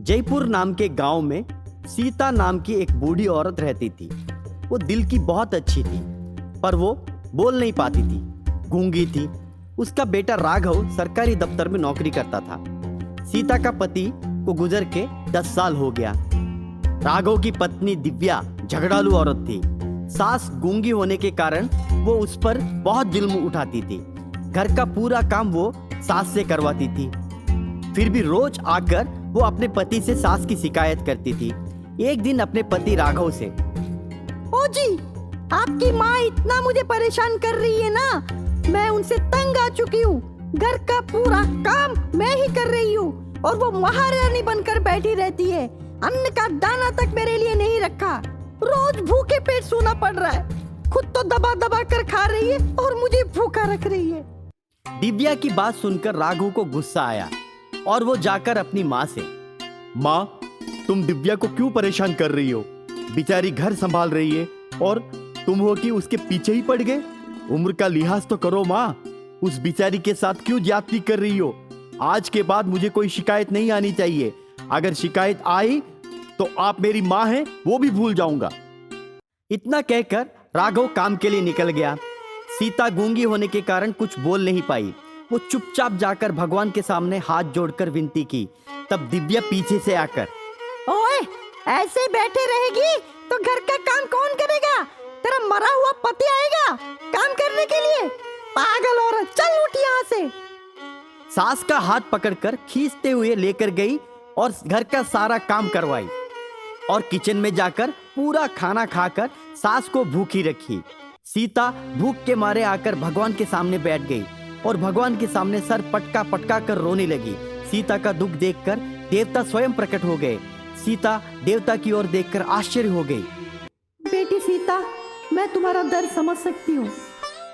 जयपुर नाम के गांव में सीता नाम की एक बूढ़ी औरत रहती थी। वो दिल की बहुत अच्छी थी, पर वो बोल नहीं पाती थी, गूंगी थी। उसका बेटा राघव सरकारी दफ्तर में नौकरी करता था। सीता का पति को गुजर के 10 साल हो गया। राघव की पत्नी दिव्या झगड़ालू औरत थी। सास गूंगी होने के कारण वो उस पर बहुत जुल्म उठाती थी। घर का पूरा काम वो सास से करवाती थी। फिर भी रोज आकर वो अपने पति से सास की शिकायत करती थी। एक दिन अपने पति राघव से, ओ जी, आपकी माँ इतना मुझे परेशान कर रही है ना, मैं उनसे तंग आ चुकी हूँ। घर का पूरा काम मैं ही कर रही हूँ और वो महारानी बनकर बैठी रहती है। अन्न का दाना तक मेरे लिए नहीं रखा। रोज भूखे पेट सोना पड़ रहा है। खुद तो दबा दबा कर खा रही है और मुझे भूखा रख रही है। दिव्या की बात सुनकर राघव को गुस्सा आया और वो जाकर अपनी माँ से, माँ, तुम दिव्या को क्यों परेशान कर रही हो? बेचारी घर संभाल रही है और तुम हो कि उसके पीछे ही पड़ गए। उम्र का लिहाज तो करो माँ। उस बेचारी के साथ क्यों ज्यादती कर रही हो? आज के बाद मुझे कोई शिकायत नहीं आनी चाहिए। अगर शिकायत आई तो आप मेरी माँ हैं वो भी भूल जाऊंगा। इतना कहकर राघव काम के लिए निकल गया। सीता गूंगी होने के कारण कुछ बोल नहीं पाई। वो चुपचाप जाकर भगवान के सामने हाथ जोड़कर विनती की। तब दिव्या पीछे से आकर, ओए, ऐसे बैठे रहेगी तो घर का काम कौन करेगा? तेरा मरा हुआ पति आएगा काम करने के लिए। पागल औरत, चल उठ यहाँ से। सास का हाथ पकड़कर खींचते हुए लेकर गई और घर का सारा काम करवाई और किचन में जाकर पूरा खाना खाकर सास को भूखी रखी। सीता भूख के मारे आकर भगवान के सामने बैठ गई और भगवान के सामने सर पटका पटका कर रोने लगी। सीता का दुख देखकर देवता स्वयं प्रकट हो गए। सीता देवता की ओर देखकर आश्चर्य हो गई। बेटी सीता, मैं तुम्हारा दर्द समझ सकती हूँ।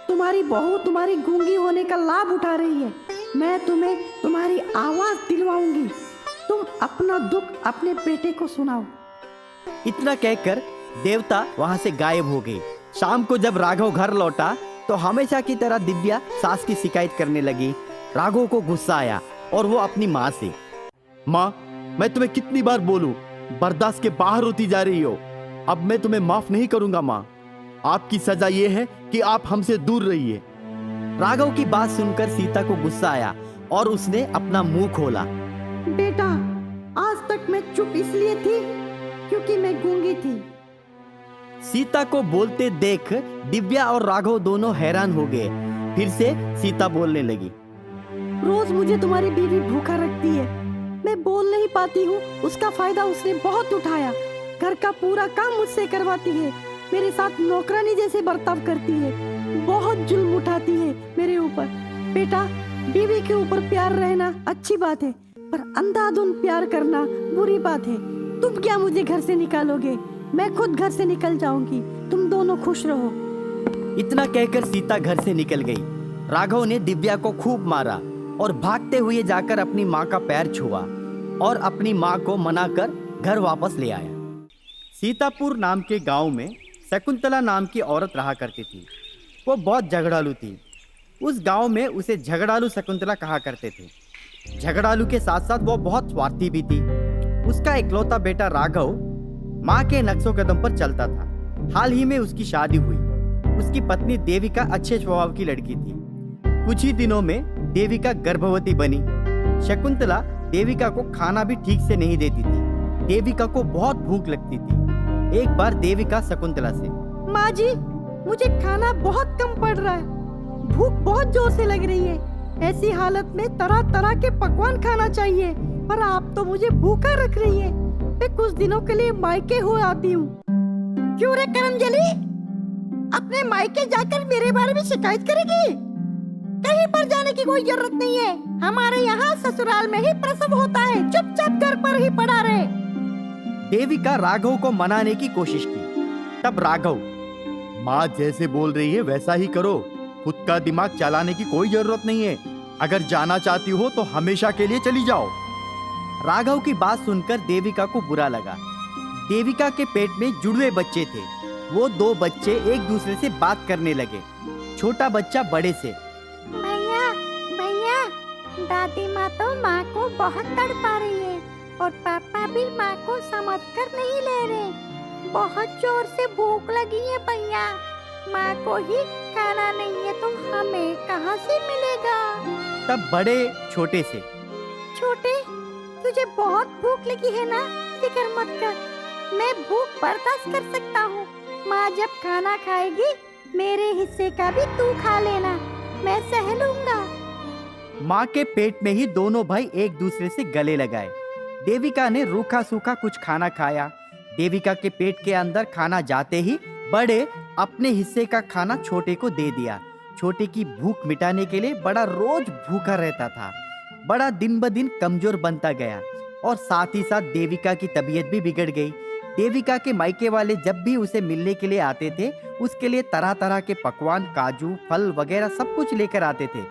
तुम्हारी बहू तुम्हारी गूंगी होने का लाभ उठा रही है। मैं तुम्हें तुम्हारी आवाज दिलवाऊंगी। तुम अपना दुख अपने बेटे को सुनाओ। इतना कहकर देवता वहां से गायब हो गई। शाम को जब राघव घर लौटा तो हमेशा की तरह दिव्या सास की शिकायत करने लगी। राघव को गुस्सा आया और वो अपनी माँ से, माँ, मैं तुम्हें कितनी बार बोलूं, बर्दाश्त के बाहर होती जा रही हो। अब मैं तुम्हें माफ नहीं करूंगा माँ। आपकी सजा ये है कि आप हमसे दूर रहिए। राघव की बात सुनकर सीता को गुस्सा आया और उसने अपना मुंह खोला। बेटा, आज तक मैं चुप इसलिए थी क्योंकि मैं गूंगी थी। सीता को बोलते देख दिव्या और राघव दोनों हैरान हो गए। फिर से सीता बोलने लगी, रोज मुझे तुम्हारी बीवी भूखा रखती है। मैं बोल नहीं पाती हूँ। उसका फायदा उसने बहुत उठाया। घर का पूरा काम मुझसे करवाती है। मेरे साथ नौकरानी जैसे बर्ताव करती है। बहुत जुल्म उठाती है मेरे ऊपर। बेटा, बीवी के ऊपर प्यार रहना अच्छी बात है, पर अंधाधुंध प्यार करना बुरी बात है। तुम क्या मुझे घर से निकालोगे? मैं खुद घर से निकल जाऊंगी। तुम दोनों खुश रहो। इतना कहकर सीता घर से निकल गई। राघव ने दिव्या को खूब मारा और भागते हुए जाकर अपनी माँ का पैर छुआ और अपनी माँ को मनाकर घर वापस ले आया। सीतापुर नाम के गांव में शकुंतला नाम की औरत रहा करती थी। वो बहुत झगड़ालू थी। उस गांव में उसे झगड़ालू शकुंतला कहा करते थे। झगड़ालू के साथ साथ वो बहुत स्वार्थी भी थी। उसका इकलौता बेटा राघव माँ के नक्शों कदम पर चलता था। हाल ही में उसकी शादी हुई। उसकी पत्नी देविका अच्छे स्वभाव की लड़की थी। कुछ ही दिनों में देविका गर्भवती बनी। शकुंतला देविका को खाना भी ठीक से नहीं देती थी। देविका को बहुत भूख लगती थी। एक बार देविका शकुंतला से, माँ जी, मुझे खाना बहुत कम पड़ रहा है। भूख बहुत जोर से लग रही है। ऐसी हालत में तरह तरह के पकवान खाना चाहिए, पर आप तो मुझे भूखा रख रही है। मैं कुछ दिनों के लिए मायके हो आती हूँ। क्यों रे करमजली, अपने मायके जाकर मेरे बारे में शिकायत करेगी? कहीं पर जाने की कोई जरूरत नहीं है। हमारे यहाँ ससुराल में ही प्रसव होता है। चुपचाप घर पर ही पड़ा रहे। देविका राघव को मनाने की कोशिश की। तब राघव, माँ जैसे बोल रही है वैसा ही करो। खुद का दिमाग चलाने की कोई जरूरत नहीं है। अगर जाना चाहती हो तो हमेशा के लिए चली जाओ। राघव की बात सुनकर देविका को बुरा लगा। देविका के पेट में जुड़वे बच्चे थे। वो 2 बच्चे एक दूसरे से बात करने लगे। छोटा बच्चा बड़े से, भैया भैया, दादी माँ तो माँ को बहुत तड़पा रही है और पापा माँ को समझकर नहीं ले रहे। बहुत जोर से भूख लगी है भैया। माँ को ही खाना नहीं है तो हमें कहाँ से मिलेगा? तब बड़े छोटे से, छोटे, तुझे बहुत भूख लगी है ना? फिक्र मत कर, मैं भूख बर्दाश्त कर सकता हूँ। माँ जब खाना खाएगी मेरे हिस्से का भी तू खा लेना, मैं सह लूंगा। माँ के पेट में ही दोनों भाई एक दूसरे से गले लगाए। देविका ने रूखा सूखा कुछ खाना खाया। देविका के पेट के अंदर खाना जाते ही बड़े अपने हिस्से का खाना छोटे को दे दिया। छोटे की भूख मिटाने के लिए बड़ा रोज भूखा रहता था। बड़ा दिन ब दिन कमजोर बनता गया और साथ ही साथ देविका की तबीयत भी बिगड़ गई। देविका के मायके वाले जब भी उसे मिलने के लिए आते थे, उसके लिए तरह तरह के पकवान, काजू, फल वगैरह सब कुछ लेकर आते थे।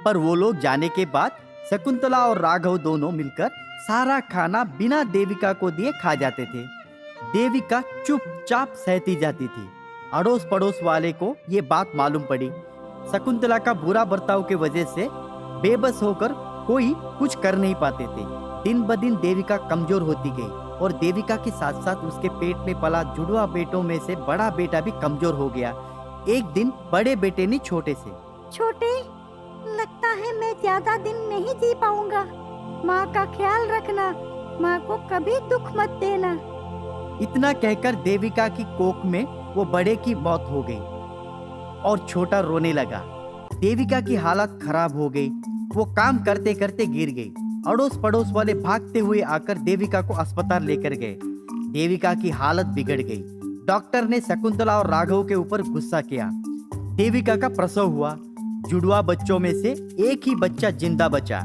पर वो लोग जाने के बाद शकुंतला और राघव दोनों मिलकर सारा खाना बिना देविका को दिए खा जाते थे। देविका चुपचाप सहती जाती थी। अड़ोस पड़ोस वाले को ये बात मालूम पड़ी। शकुंतला का बुरा बर्ताव के वजह से बेबस होकर कोई कुछ कर नहीं पाते थे। दिन ब दिन देविका कमजोर होती गई और देविका के साथ साथ उसके पेट में पला जुड़वा बेटों में से बड़ा बेटा भी कमजोर हो गया। एक दिन बड़े बेटे ने छोटे से, छोटे, लगता है मैं ज्यादा दिन नहीं जी पाऊंगा। माँ का ख्याल रखना, माँ को कभी दुख मत देना। इतना कहकर देविका की कोख में वो बड़े की मौत हो गई और छोटा रोने लगा। देविका की हालत खराब हो गई। वो काम करते करते गिर गई। अड़ोस पड़ोस वाले भागते हुए आकर देविका को अस्पताल लेकर गए। देविका की हालत बिगड़ गई। डॉक्टर ने शकुंतला और राघव के ऊपर गुस्सा किया। देविका का प्रसव हुआ। जुड़वा बच्चों में से एक ही बच्चा जिंदा बचा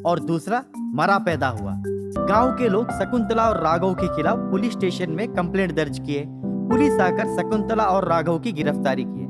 और दूसरा मरा पैदा हुआ। गांव के लोग शकुंतला और राघव के खिलाफ पुलिस स्टेशन में कंप्लेंट दर्ज किए। पुलिस आकर शकुंतला और राघव की गिरफ्तारी किए।